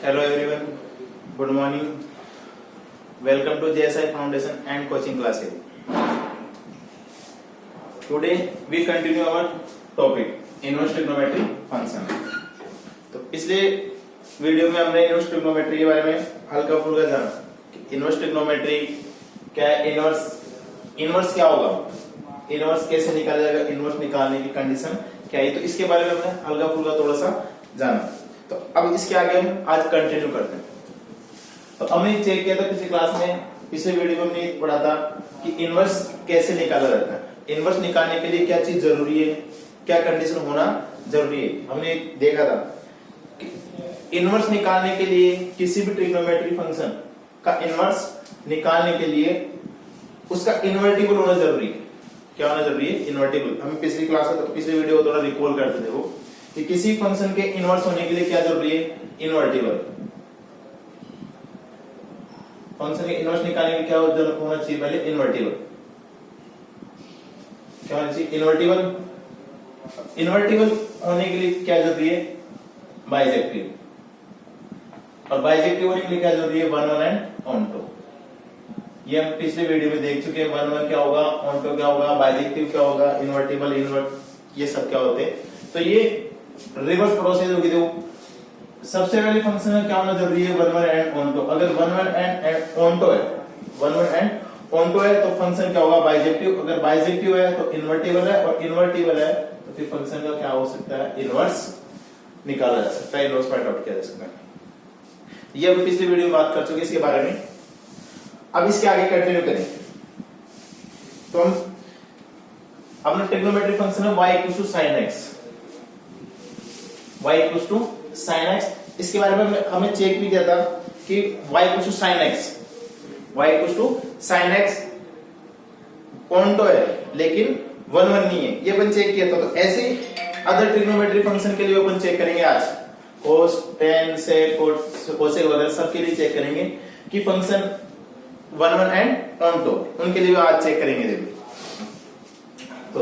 Hello everyone, good morning. Welcome to JSI Foundation and Coaching Classes. Today we continue our topic Inverse Trigonometry Function. तो पिछले video में हमने inverse trigonometry के बारे में हल्का फुल्का जाना कि इनवर्स ट्रिग्नोमेट्री क्या है, इनवर्स क्या होगा, इनवर्स कैसे निकाला जाएगा, इनवर्स निकालने की कंडीशन क्या है, तो इसके बारे में हमने हल्का फुल्का थोड़ा सा जाना। तो अब इसके आगे हम आज कंटिन्यू करते हैं। तो हमने चेक किया था पिछली क्लास में, पिछले वीडियो में हमने पढ़ा था कि इनवर्स कैसे निकाला जाता है, इनवर्स निकालने के लिए क्या चीज जरूरी है, क्या कंडीशन होना जरूरी है। हमने देखा था कि इनवर्स निकालने के लिए किसी भी ट्रिग्नोमेट्री फंक्शन का इनवर्स निकालने के लिए उसका इन्वर्टिबल होना जरूरी है। क्या होना जरूरी है? इन्वर्टिबल। हम पिछली क्लास में, तो पिछले वीडियो को थोड़ा रिकॉल करते थे वो कि किसी फंक्शन के इनवर्स होने के लिए क्या जरूरी है? इन्वर्टिबल। फंक्शन के इनवर्स निकालने के लिए क्या होना चाहिए? पहले इन्वर्टिबल। क्या होना चाहिए? इन्वर्टिबल। इन्वर्टिबल होने के लिए क्या जरूरी है? बाइजेक्टिव। और बाइजेक्टिव होने के लिए क्या जरूरी है? 1 1 एंड ऑनटो। ये हम पिछले वीडियो में देख चुके हैं। 1 1 क्या होगा, ऑनटो क्या होगा, बाइजेक्टिव क्या होगा, इन्वर्टिबल, इन्वर्ट, ये सब क्या होते हैं। तो ये रिवर्स प्रोसेस होगी। देखो सबसे पहले फंक्शन में क्या होना जरूरी है? 1 1 एंड ऑनटो। अगर 1 1 एंड ऑनटो है, 1 1 एंड ऑनटो है तो फंक्शन क्या होगा? बाइजेक्टिव। अगर बाइजेक्टिव है तो इन्वर्टिबल है, और इन्वर्टिबल है तो फिर फंक्शन का क्या हो सकता है? इनवर्स निकाला जा सकता है, इनवर्स फाइंड आउट किया जा सकता है। ये हम पिछली वीडियो में बात कर चुके इसके बारे में। अब इसके आगे कंटिन्यू करें तो हम अपना ट्रिग्नोमेट्री फंक्शन है y equal to sin x, y equal to sin x। इसके बारे में हमें चेक भी किया था कि y equal to sin x, y equal to sin x onto है लेकिन 1 1 नहीं है, ये अपन चेक किया था। तो ऐसे अदर ट्रिग्नोमेट्री फंक्शन के लिए अपन चेक करेंगे आज, cos, tan, sec, cosec वगैरह सब के लिए चेक करेंगे कि फंक्शन 1 1 एंड ऑनटो, उनके लिए आज चेक करेंगे। देखो तो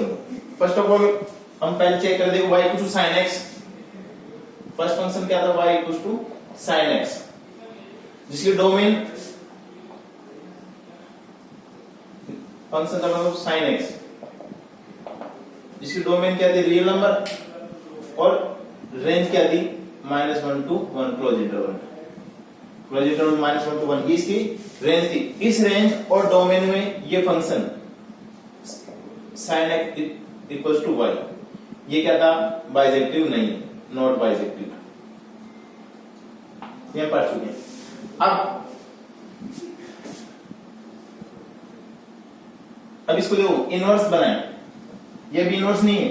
फर्स्ट ऑफ ऑल हम पहले चेक कर देंगे y equal to sin x। First function क्या था? y equal to sin x, जिसकी डोमेन फंक्शन का मतलब sin x, जिसकी डोमेन क्या थी? रियल नंबर, और रेंज क्या थी? -1 to 1 close interval, close interval -1 to 1 इसकी रेंज थी। इस रेंज और डोमेन में ये function sin x equals to y, ये क्या था? बाइजेक्टिव नहीं, नॉट बाइजेक्टिव। ये पढ़ चुके हैं। अब इसको देखो, इनवर्स बनाए, ये भी इनवर्स नहीं है,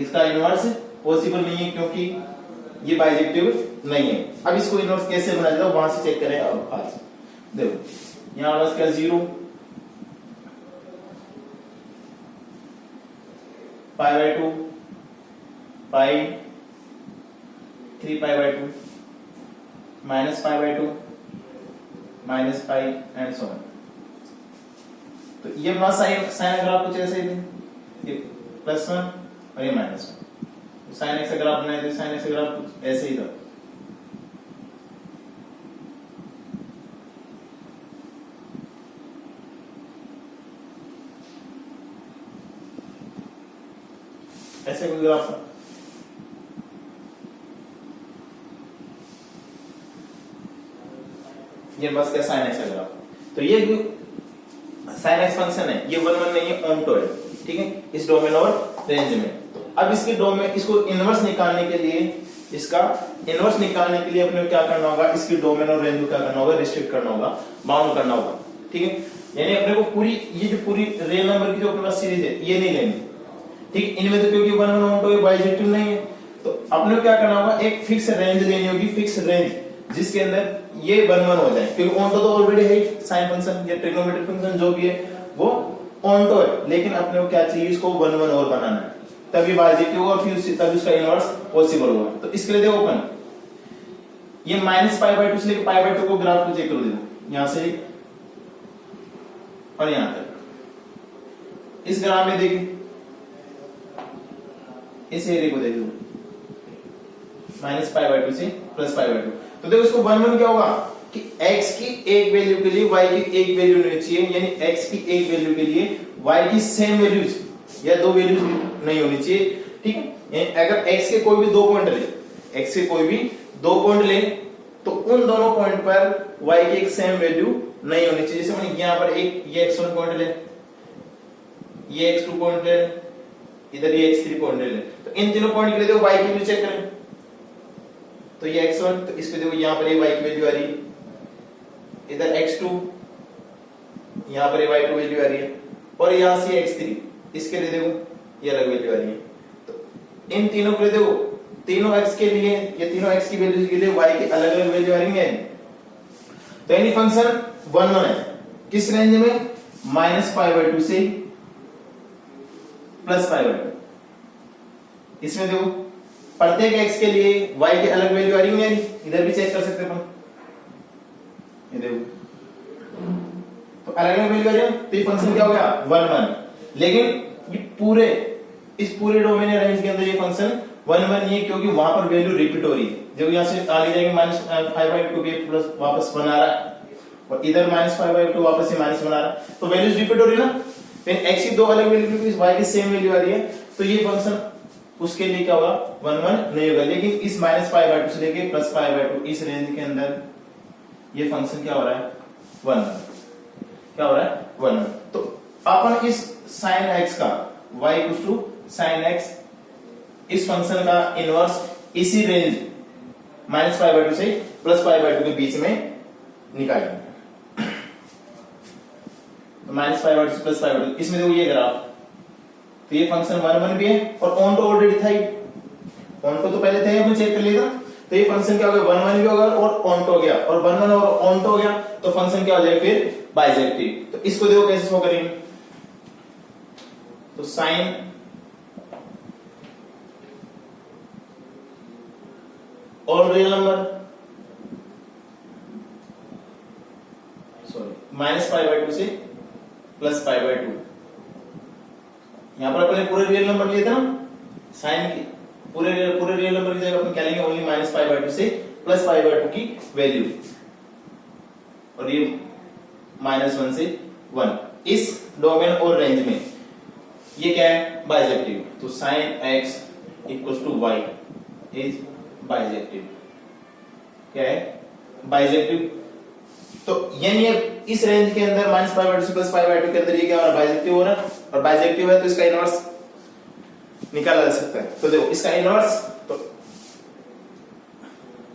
इसका इनवर्स पॉसिबल नहीं है क्योंकि ये बाइजेक्टिव नहीं है। अब इसको इनवर्स कैसे बनाया जाए वहां से चेक करें। अब आज देखो यहां बस क्या 0 π/2 पाई 3π/2 -π/2 -π एंड सो ऑन। तो ये अपना साइन ग्राफ कुछ ऐसे ही थे, ये +1 और ये -1। साइन एक्स ग्राफ बनाए थे, साइन एक्स ग्राफ कुछ ऐसे ही था। ऐसे कोई ग्राफ था। ये बस क्या साइन एक्स ग्राफ। तो ये जो साइन एक्स फंक्शन है ये 1 1 नहीं है, ऑनटो है, ठीक है, इस डोमेन और रेंज में। तो अब इसके डोमेन, इसको इनवर्स निकालने के लिए, इसका इनवर्स निकालने के लिए अपने क्या करना होगा? इसकी डोमेन और रेंज को क्या करना होगा? रिस्ट्रिक्ट करना होगा, बाउंड करना होगा, ठीक है। यानी अपने को पूरी ये जो पूरी रियल नंबर की जो अपने पास सीरीज है ये नहीं लेनी, ठीक। इनमें तो क्योंकि 1 1 ऑनटो है, बाइजेक्टिव नहीं है, तो अपने को क्या करना होगा? एक फिक्स रेंज लेनी होगी, फिक्स रेंज जिसके अंदर ये 1 1 हो जाए, क्योंकि ऑनटो तो ऑलरेडी है साइन फंक्शन या ट्रिग्नोमेट्रिक फंक्शन जो भी है वो ऑनटो है, लेकिन अपने को क्या चाहिए? इसको 1 1 और बनाना है, तभी बाइजेक्टिव होगा, फिर तभी उसका इनवर्स पॉसिबल होगा। तो इसके लिए देखो अपन ये -π/2 से लेकर π/2 को ग्राफ को चेक करो। देखो यहां से और यहां तक इस ग्राफ में देखिए, इस एरिया को देखो माइनस पाई बाय 2 से प्लस पाई बाय 2। तो देखो इसको 1 1 क्या होगा कि x की एक वैल्यू के लिए y की एक वैल्यू होनी चाहिए, यानी x की एक वैल्यू के लिए y की सेम वैल्यूज या दो वैल्यूज नहीं होनी चाहिए, ठीक है। अगर x के कोई भी दो पॉइंट ले, x के कोई भी दो पॉइंट ले तो उन दोनों पॉइंट पर y की एक सेम वैल्यू नहीं होनी चाहिए। जैसे मैंने यहां पर एक ये x1 पॉइंट ले, ये x2 पॉइंट ले, इधर ये x3 पॉइंट ले, तो इन तीनों पॉइंट के लिए देखो y की वैल्यू चेक करें। तो ये x1, तो इस पे देखो यहां पर ये y की वैल्यू आ रही है, इधर x2, यहां पर ये y2 वैल्यू आ रही है, और यहां से x3, इसके लिए देखो ये अलग वैल्यू आ रही है। तो इन तीनों के लिए देखो, तीनों x के लिए, ये तीनों x की वैल्यू के लिए y की अलग अलग वैल्यू आ रही है। तो यानी फंक्शन 1 1 है किस रेंज में, माइनस पाई बाय 2 से प्लस पाई बाय 2। इसमें देखो प्रत्येक x के लिए y की अलग वैल्यू आ रही है, इधर भी चेक कर सकते हैं अपन, ये देखो तो अलग अलग वैल्यू आ रही है। तो ये फंक्शन क्या हो गया 1 1। लेकिन ये पूरे इस पूरे डोमेन या रेंज के अंदर ये फंक्शन 1 1 नहीं है, क्योंकि वहां पर वैल्यू रिपीट हो रही है। जब यहां से आगे जाएंगे माइनस 5 बाय 2 के प्लस वापस 1 आ रहा है, और इधर माइनस 5 बाय 2 वापस से माइनस 1 आ रहा है, तो वैल्यूज रिपीट हो रही है ना। फिर x की दो अलग वैल्यू क्योंकि y की सेम वैल्यू आ रही है, तो ये फंक्शन उसके लिए क्या होगा 1 1 नहीं होगा। लेकिन इस माइनस पाई बाय 2 से लेके प्लस पाई बाय 2 इस रेंज के अंदर ये फंक्शन क्या हो रहा है 1 1, क्या हो रहा है 1 1। तो अपन इस sin x का y sin x इस फंक्शन का इनवर्स इसी रेंज माइनस पाई बाय 2 से प्लस पाई बाय 2 के बीच में निकालेंगे। तो माइनस पाई बाय 2 से प्लस पाई बाय 2, इसमें देखो ये ग्राफ, तो ये फंक्शन 1 1 भी है, और ऑन तो ऑलरेडी था ही, ऑन तो पहले था ही, अपन चेक कर लेगा। तो ये फंक्शन क्या हो गया 1 1 भी होगा और ऑन तो हो गया, और 1 1 और ऑन तो हो गया, तो फंक्शन क्या हो जाएगा फिर बाइजेक्टिव। तो इसको देखो कैसे शो करेंगे, तो sine all real number, sorry minus pi by 2 से प्लस पाई बाय 2। यहां पर अपने पूरे रियल नंबर लिए थे ना, साइन की पूरे रियल नंबर की जगह अपन क्या लेंगे, ओनली माइनस पाई बाय 2 से प्लस पाई बाय 2 की वैल्यू, और ये माइनस 1 से 1 इस डोमेन और रेंज में ये क्या है बाइजेक्टिव। तो sine x equals to y is bijective, क्या है बाइजेक्टिव। तो यानी इस रेंज के अंदर माइनस पाई बाय 2 से प्लस पाई बाय 2 के अंदर ये क्या हो रहा है बाइजेक्टिव हो रहा है, और बाइजेक्टिव है तो इसका इनवर्स निकाला जा सकता है। तो देखो इसका इनवर्स, तो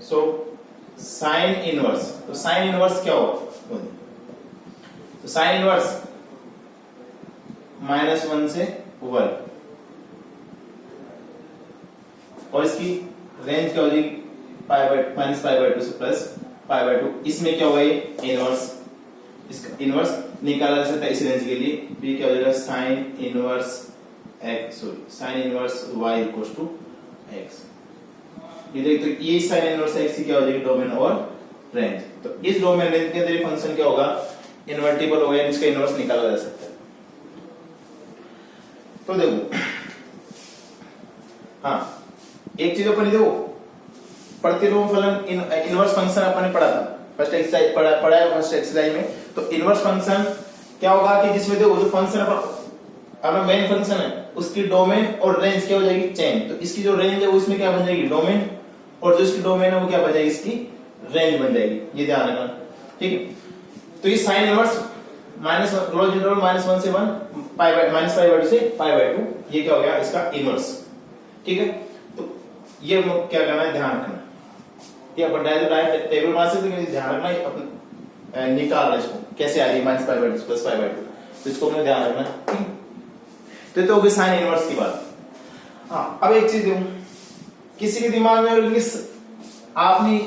सो साइन इनवर्स, तो साइन इनवर्स क्या होगा, तो साइन इनवर्स माइनस 1 से 1, और इसकी रेंज क्या हो जाएगी माइनस पाई बाय 2 से प्लस पाई बाय 2। इसमें क्या होगा ये इनवर्स, इसका इनवर्स निकाला जा सकता है इस रेंज के लिए। भी क्या हो जाएगा sine inverse x, sorry sine inverse y equals to x। ये देख, तो ये साइन इनवर्स x की क्या हो जाएगी डोमेन और रेंज। तो इस डोमेन रेंज के अंदर ये फंक्शन क्या होगा इन्वर्टिबल होगा, इसका इनवर्स निकाला जा सकता है। तो देखो हाँ एक चीज अपन देखो, प्रतिलोम फलन इनवर्स फंक्शन अपन ने पढ़ा था फर्स्ट एक्सरसाइज, पढ़ा है फर्स्ट एक्सरसाइज में। तो इनवर्स फंक्शन क्या होगा कि जिसमें देखो जो फंक्शन अपना मेन फंक्शन है उसकी डोमेन और रेंज क्या हो जाएगी चेन। तो इसकी जो रेंज है वो इसमें क्या बन जाएगी डोमेन, और जो इसकी डोमेन है वो क्या बन जाएगी इसकी रेंज बन जाएगी, ये ध्यान रखना, ठीक है। तो ये sine inverse minus close interval minus 1 से 1 pi by minus pi by 2 से पाई बाय 2, ये क्या हो गया इसका इनवर्स, ठीक है। तो ये क्या करना है ध्यान रखना, ये अपन डायरेक्ट टेबल बना सकते हैं, ध्यान रखना अपन निकाल रहे इसको कैसे आ रही है minus pi by 2 plus pi by 2, तो इसको अपने ध्यान रखना। तो हो गई साइन इनवर्स की बात। हाँ अब एक चीज देखो, किसी के दिमाग में आपने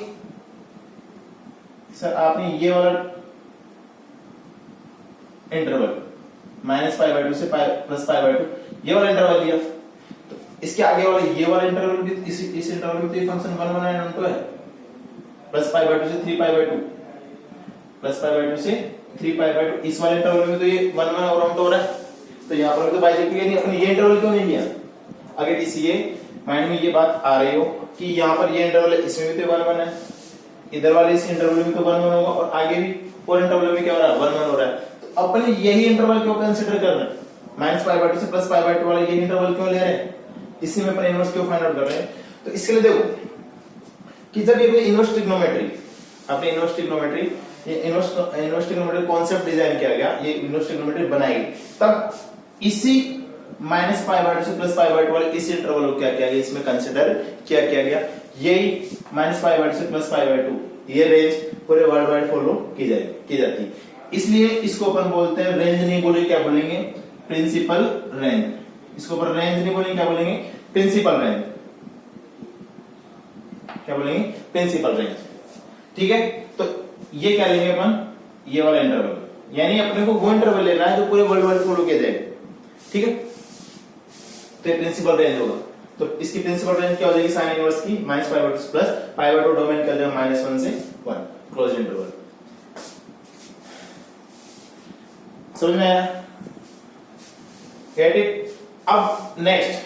सर आपने ये वाला इंटरवल माइनस पाई बाय 2 से प्लस पाई बाय 2 ये वाला इंटरवल लिया, तो इसके आगे वाला ये वाला इंटरवल भी इस इंटरवल में तो ये फंक्शन 1 1 एंड 2 है, प्लस पाई बाय 2 से 3 पाई बाय 2 प्लस पाई बाय 2 से 3 पाई बाय 2 इस वाले इंटरवल में तो ये 1 1 और 1 हो रहा है। तो यहाँ पर तो बाइजेक्टिव है नहीं, अपने ये इंटरवल क्यों नहीं लिया, अगर इस ये माइंड में ये बात आ रही हो कि यहाँ पर ये इंटरवल है, इसमें भी तो 1 1 है, इधर वाले इस इंटरवल में भी तो 1 1 होगा, और आगे भी और इंटरवल में क्या हो रहा है 1 1 हो रहा है। तो अपन यही इंटरवल क्यों कंसीडर कर रहे हैं, -π/2 से +π/2 वाला यही इंटरवल क्यों ले रहे हैं, इसी में अपन इनवर्स क्यों फाइंड आउट कर रहे हैं। तो इसके लिए देखो कि जब ये इनवर्स ट्रिग्नोमेट्री, अपने इनवर्स ट्रिग्नोमेट्री, ये इनवर्स ट्रिग्नोमेट्री कॉन्सेप्ट डिजाइन किया गया, ये इनवर्स ट्रिग्नोमेट्री बनाई गई, तब इसी -π/2 से +π/2 वाले इस इंटरवल को क्या किया गया, इसमें कंसीडर किया गया। यही -π/2 से +π/2 ये रेंज पूरे वर्ल्ड वाइड फॉलो की जाती है, इसलिए इसको अपन बोलते हैं रेंज, नहीं बोलेंगे क्या बोलेंगे, प्रिंसिपल रेंज। इसको अपन रेंज नहीं बोलेंगे, क्या बोलेंगे, प्रिंसिपल रेंज। क्या बोलेंगे, प्रिंसिपल रेंज। ठीक है, तो ये क्या लेंगे अपन, ये वाला इंटरवल, यानी अपने को वो इंटरवल लेना है जो पूरे वर्ल्ड वाइड फॉलो किया जाएगा। ठीक है, तो ये प्रिंसिपल रेंज होगा। तो इसकी प्रिंसिपल रेंज क्या हो जाएगी, साइन इनवर्स की -π/2 से +π/2 डोमेन कर देगा -1 से 1 क्लोज इंटरवल। समझ में आया, गेट इट। अब नेक्स्ट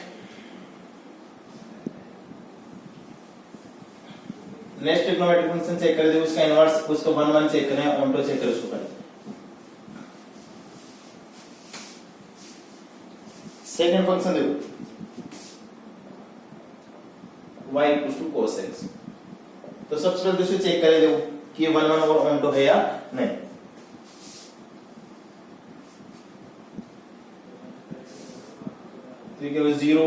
ट्रिग्नोमेट्रिक फंक्शन चेक कर दे, उसका इनवर्स, उसको 1 1 चेक करें, ऑनटो चेक करें, उसको करें। सेकंड फंक्शन देखो y = cos x। तो सबसे पहले दूसरे चेक करें देखो कि ये 1 1 और ऑनटो है या नहीं। तो क्या 0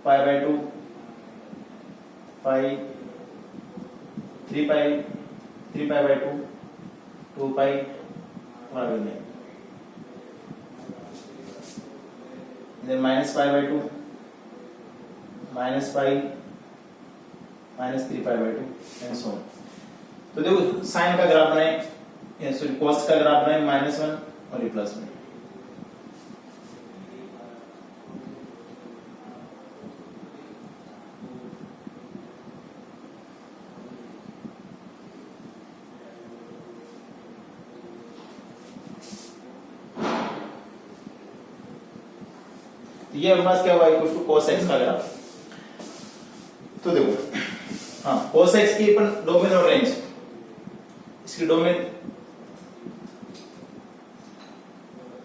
π/2 पाई 3π/2 2π और आगे नहीं, then -π/2 -π -3π/2 एंड सो ऑन। तो देखो साइन का ग्राफ बनाए, सॉरी कॉस का ग्राफ बनाए, -1 और ये +1। ये हमारे पास क्या हुआ, = cos x का ग्राफ। तो देखो हाँ, cos x की अपन डोमेन और रेंज, इसकी डोमेन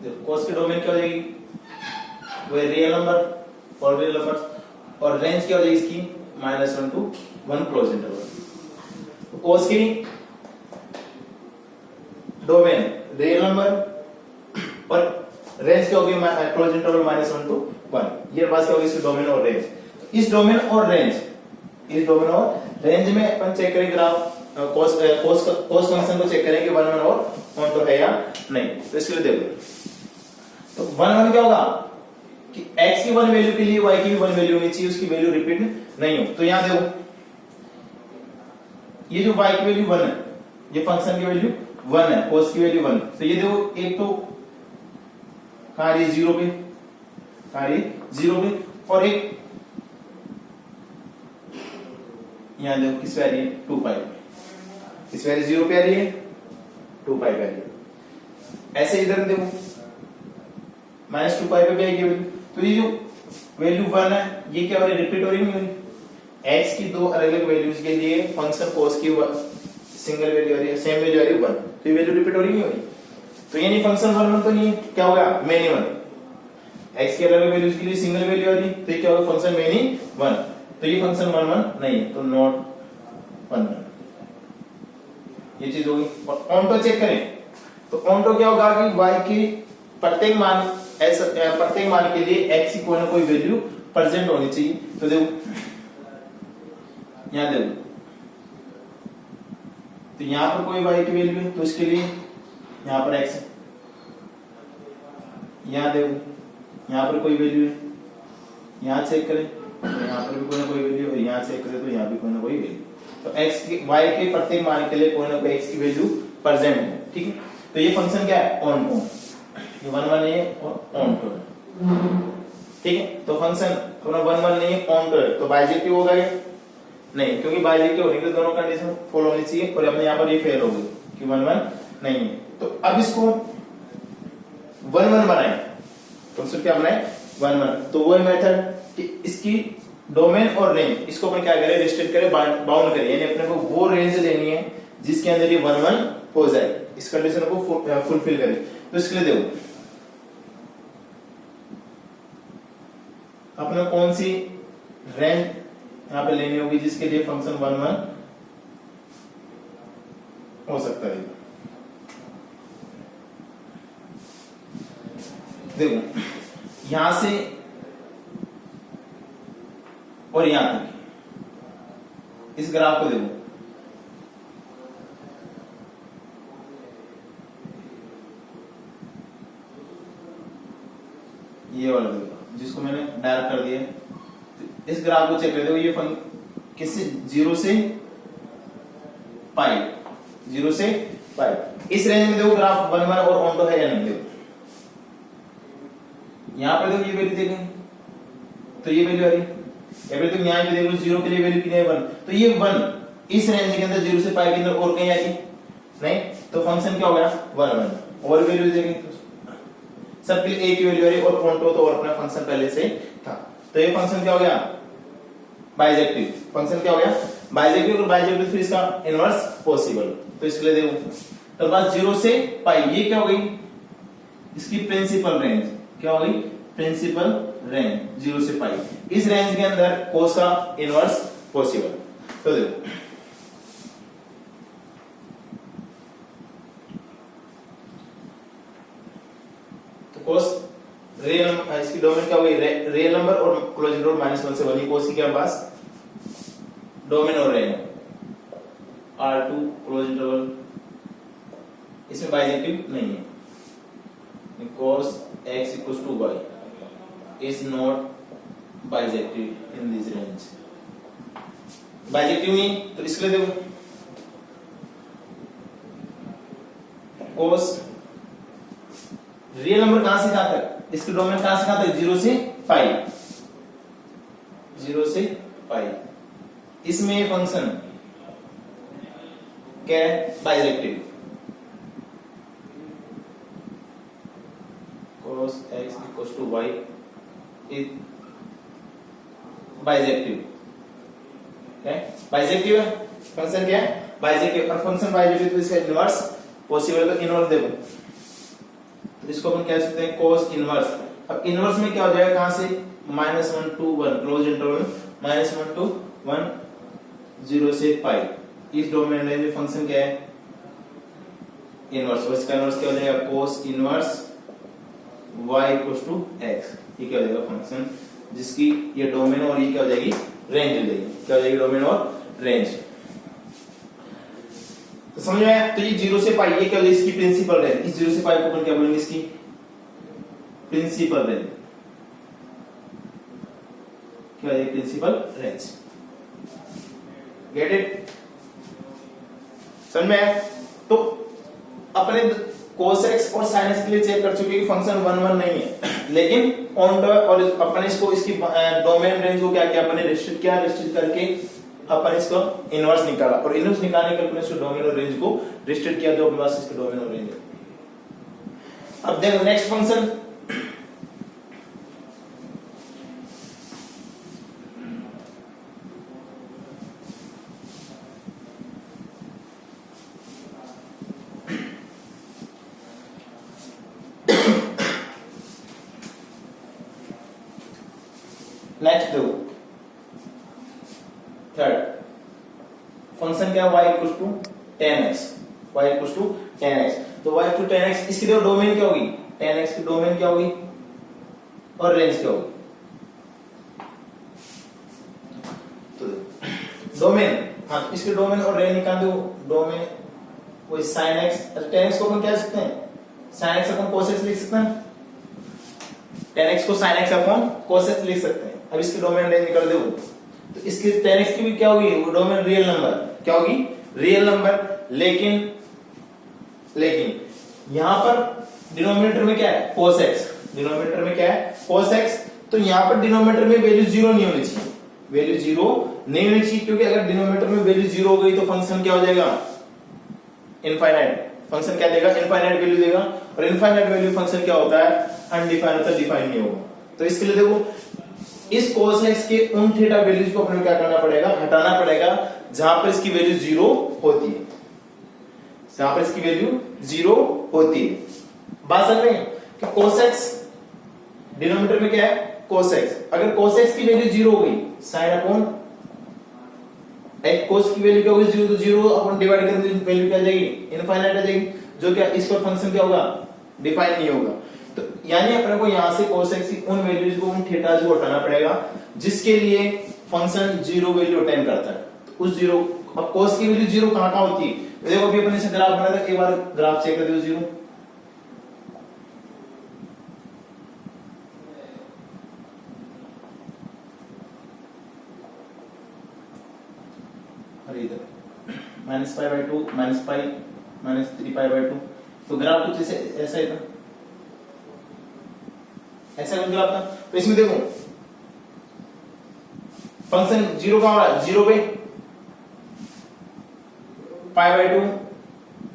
देखो, cos की डोमेन क्या हो जाएगी, वो रियल नंबर और रियल नंबर, और रेंज क्या हो जाएगी इसकी -1 to 1 क्लोज इंटरवल। तो cos की डोमेन रियल नंबर और रेंज क्या होगी क्लोज इंटरवल -1 to 1। ये पास क्या होगी इसकी डोमेन और रेंज। इस डोमेन और रेंज में अपन चेक करेंगे ग्राफ, cos फंक्शन को चेक करेंगे 1 1 और ऑनटो है या नहीं। तो इसके लिए देखो, तो 1 1 क्या होगा कि x की 1 वैल्यू के लिए y की भी 1 वैल्यू होनी चाहिए, उसकी वैल्यू रिपीट नहीं हो। तो यहां देखो ये जो y की वैल्यू 1 है, ये फंक्शन की वैल्यू 1 है, cos की वैल्यू 1। तो ये देखो एक तो कहां रही 0 पे, और एक यहां देखो किस पे आ रही है 2π, किस पे 0 पे आ रही है 2π पे आ रही है। ऐसे इधर देखो -2π पे भी आएगी वैल्यू। तो ये जो वैल्यू 1 है ये क्या हो रही है, रिपीट हो रही नहीं हो रही। x की दो अलग अलग वैल्यूज के लिए फंक्शन cos की सिंगल वैल्यू आ रही है, सेम वैल्यू आ रही है 1, तो ये वैल्यू रिपीट हो रही नहीं हो रही। तो ये नहीं फंक्शन 1 1 तो नहीं है, क्या होगा मेनी 1। x की अलग वैल्यूज के लिए सिंगल वैल्यू आ रही, तो ये क्या होगा फंक्शन मेनी 1। तो ये फंक्शन 1 1 नहीं है, तो नॉट 1 1, ये चीज होगी। और ऑनटो चेक करें, तो ऑनटो क्या होगा कि y की प्रत्येक मान के लिए x की कोई ना कोई वैल्यू प्रेजेंट होनी चाहिए। तो देखो यहां देखो, तो यहां पर कोई y की वैल्यू है, तो इसके लिए यहां पर x है। यहां देखो यहां पर कोई वैल्यू है, यहां चेक करें तो यहां पर भी कोई ना कोई वैल्यू, और यहां चेक करें तो यहां भी कोई ना कोई वैल्यू। तो x की y के प्रत्येक मान के लिए कोई ना कोई x की वैल्यू प्रेजेंट है। ठीक है, तो ये फंक्शन क्या है ऑनटो, ये 1 1 है और ऑनटो है। ठीक है, तो फंक्शन अपना 1 1 नहीं है ऑनटो है, तो बाइजेक्टिव होगा ये नहीं, क्योंकि बाइजेक्टिव होने के दोनों कंडीशन फॉलो होनी चाहिए, और अपने यहां पर ये फेल हो गई कि 1 1 नहीं है। तो अब इसको 1 1 बनाए, तो क्या बनाए 1 1। तो वो मेथड कि इसकी डोमेन और रेंज इसको अपन क्या करें, रिस्ट्रिक्ट करें, बाउंड करें, यानी अपने को वो रेंज लेनी है जिसके अंदर ये 1 1 हो जाए, इस कंडीशन को फुलफिल करें। तो इसके लिए देखो अपने कौन सी रेंज यहां पे लेनी होगी जिसके लिए फंक्शन 1 1 हो सकता है। देखो यहां से और यहां तक इस ग्राफ को देखो, ये वाला देखो जिसको मैंने डायरेक्ट कर दिया, तो इस ग्राफ को चेक कर देखो, ये किससे 0 से पाई, 0 से पाई, इस रेंज में देखो ग्राफ 1 1 और ऑन है या नहीं। देखो यहां पर देखो ये वैल्यू देखें तो ये वैल्यू आ रही है, तुम यहां पे देखो 0 के लिए वैल्यू कितनी है 1, तो ये 1 इस रेंज के अंदर 0 से पाई के अंदर और कहीं आएगी नहीं, तो फंक्शन क्या हो गया 1 1। और वैल्यू देखें सब के लिए एक ही वैल्यू आ रही और कॉन्टो तो और अपना फंक्शन पहले से था, तो ये फंक्शन क्या हो गया बाइजेक्टिव, फंक्शन क्या हो गया बाइजेक्टिव, और बाइजेक्टिव फिर इसका इनवर्स पॉसिबल। तो इसके लिए देखो तो बात 0 से पाई, ये क्या हो गई इसकी प्रिंसिपल रेंज, क्या हो गई प्रिंसिपल रेंज 0 से पाई, इस रेंज के अंदर कोस का इनवर्स पॉसिबल। तो देखो तो कोस रियल, इसकी डोमेन क्या हुई रियल नंबर और क्लोज इंटरवल -1 से 1, कोस की क्या पास डोमेन और रेंज R2 क्लोज इंटरवल, इसमें बाइजेक्टिव नहीं है, cos x equals to y is not bijective in this range, bijective नहीं, तो इसके लिए देखो cos रियल नंबर कहां से कहां तक, इसकी डोमेन कहां से कहां तक 0 से पाई, 0 से पाई, इसमें ये फंक्शन क्या है bijective, cos x equals to y is bijective, है बाइजेक्टिव है फंक्शन, क्या है बाइजेक्टिव, और फंक्शन बाइजेक्टिव तो इसका इनवर्स पॉसिबल, तो इनवर्स देखो तो इसको अपन कह सकते हैं cos इनवर्स। अब इनवर्स में क्या हो जाएगा, कहां से -1 to 1 क्लोज इंटरवल -1 to 1 0 से पाई, इस डोमेन रेंज में फंक्शन क्या है इनवर्स, और इसका इनवर्स क्या हो जाएगा cos inverse y equals to x, ये क्या हो जाएगा फंक्शन जिसकी ये डोमेन और ये क्या हो जाएगी रेंज हो जाएगी, क्या हो जाएगी डोमेन और रेंज। तो समझ में आया, तो ये 0 से पाई ये क्या हो जाएगी इसकी प्रिंसिपल रेंज, इस 0 से पाई को अपन क्या बोलेंगे इसकी प्रिंसिपल रेंज, क्या है प्रिंसिपल रेंज, गेट इट, समझ में आया। तो अपने cos x और sin x के लिए चेक कर चुके कि फंक्शन 1 1 नहीं है, लेकिन ऑन और अपन इसको इसकी डोमेन रेंज को क्या किया अपने रिस्ट्रिक्ट किया, रिस्ट्रिक्ट करके अपन इसको इनवर्स निकाला, और इनवर्स निकालने के अपने इसको डोमेन और रेंज को रिस्ट्रिक्ट किया, जो अपने पास इसके डोमेन और रेंज है। अब देखो नेक्स्ट फंक्शन नेक्स्ट दो थर्ड फंक्शन क्या है y equal to 10x, y equal to 10x, तो y इक्वल टू 10x, इसकी देखो डोमेन क्या होगी 10x की डोमेन क्या होगी और रेंज क्या होगी, तो डोमेन हाँ इसके डोमेन और रेंज निकाल दो, डोमेन वही sin x, 10x को अपन क्या लिख सकते हैं sin x अपन cos x लिख सकते हैं, 10x को sin x अपन cos x लिख सकते हैं। अब इसकी डोमेन रेंज निकाल दो, तो इसकी 10x की भी क्या होगी डोमेन रियल नंबर, क्या होगी रियल नंबर, लेकिन यहां पर डिनोमिनेटर में क्या है cos x, डिनोमिनेटर में क्या है cos x, तो यहां पर डिनोमिनेटर में वैल्यू 0 नहीं होनी चाहिए, वैल्यू 0 नहीं होनी चाहिए, क्योंकि अगर डिनोमिनेटर में वैल्यू 0 हो गई तो फंक्शन क्या हो जाएगा इनफाइनाइट, फंक्शन क्या देगा इनफाइनाइट वैल्यू देगा, और इनफाइनाइट वैल्यू फंक्शन क्या होता है अनडिफाइंड होता है, डिफाइन नहीं होगा। तो इसके लिए देखो इस cos x के उन थीटा वैल्यूज को अपने क्या करना पड़ेगा, हटाना पड़ेगा जहां पर इसकी वैल्यू जीरो होती है, जहां पर इसकी वैल्यू जीरो होती है। बात समझ में कि cos x डिनोमिनेटर में क्या है cos x, अगर cos x की वैल्यू जीरो हो गई sin अपॉन x, cos की वैल्यू क्या होगी जीरो, तो जीरो अपन डिवाइड कर देंगे वैल्यू क्या आ जाएगी इनफाइनाइट आ जाएगी, जो क्या इस पर फंक्शन क्या होगा डिफाइन नहीं होगा। तो यानी अपने को यहां से cos x की उन वैल्यूज को उन थीटाज को हटाना पड़ेगा जिसके लिए फंक्शन जीरो वैल्यू अटेन करता है। तो उस जीरो, अब cos की वैल्यू जीरो कहां होती है, देखो अभी अपन इसे ग्राफ बना था, एक बार ग्राफ चेक कर दो जीरो, अरे इधर -π/2 -π -3π/2, तो ग्राफ कुछ ऐसा ही था, ऐसा कुछ ग्राफ था। तो इसमें देखो फंक्शन जीरो का हो रहा है, जीरो पे π/2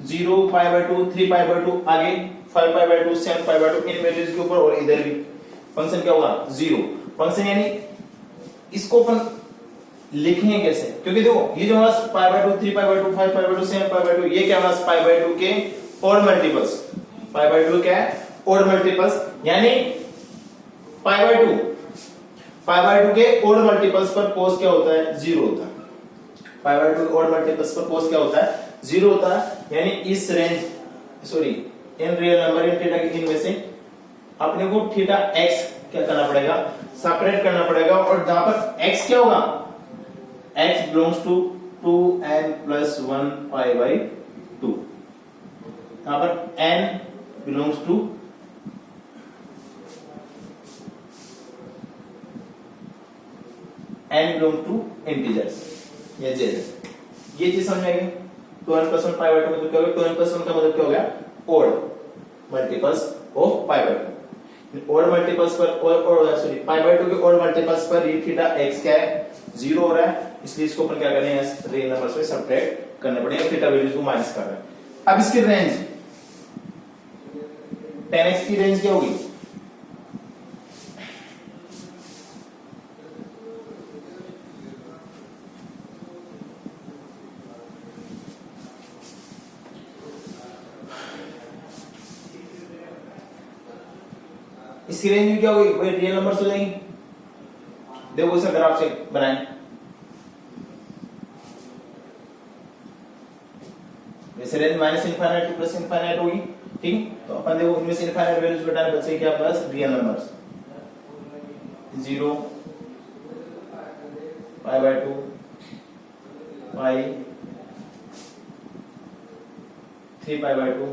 0 π/2 3π/2 आगे 5π/2 7π/2 इन वैल्यूज के ऊपर, और इधर भी फंक्शन क्या होगा जीरो। फंक्शन यानी इसको अपन लिखेंगे कैसे, क्योंकि देखो ये जो हमारा π/2 3π/2 5π/2 7π/2 ये क्या हमारा π/2 के और मल्टीपल्स, π/2 क्या है और मल्टीपल्स, यानी π/2 के और मल्टीपल्स पर cos क्या होता है जीरो होता है, π/2 और मल्टीपल्स पर cos क्या होता है जीरो होता है। यानी इस range sorry in real number in theta के इनमें से अपने को थीटा x क्या करना पड़ेगा सेपरेट करना पड़ेगा, और जहां पर x क्या होगा x बिलोंग्स टू 2n + 1 π/2, यहां पर n बिलोंग्स टू इंटीजर्स, ये चीज समझ में आएगी। 2n + 1 π/2 मतलब क्या होगा, 2n + 1 का मतलब क्या हो गया odd multiples of π/2, odd multiples पर और सॉरी π/2 के ओड मल्टीपल्स पर ये थीटा x क्या है जीरो हो रहा है, इसलिए इसको अपन क्या करेंगे रियल नंबर्स में सब्ट्रैक्ट करने पड़ेंगे, थीटा वैल्यूज को माइनस कर रहे हैं। अब इसकी रेंज 10x की रेंज क्या होगी, इसकी रेंज में क्या होगी वही रियल नंबर्स हो जाएंगी। देखो इसे ग्राफ से बनाएं, वैसे रेंज -∞ टू +∞ होगी, ठीक। तो अपन देखो इनमें से इनफाइनाइट वैल्यूज घटाने बचे क्या बस रियल नंबर्स, 0 π/2 π 3π/2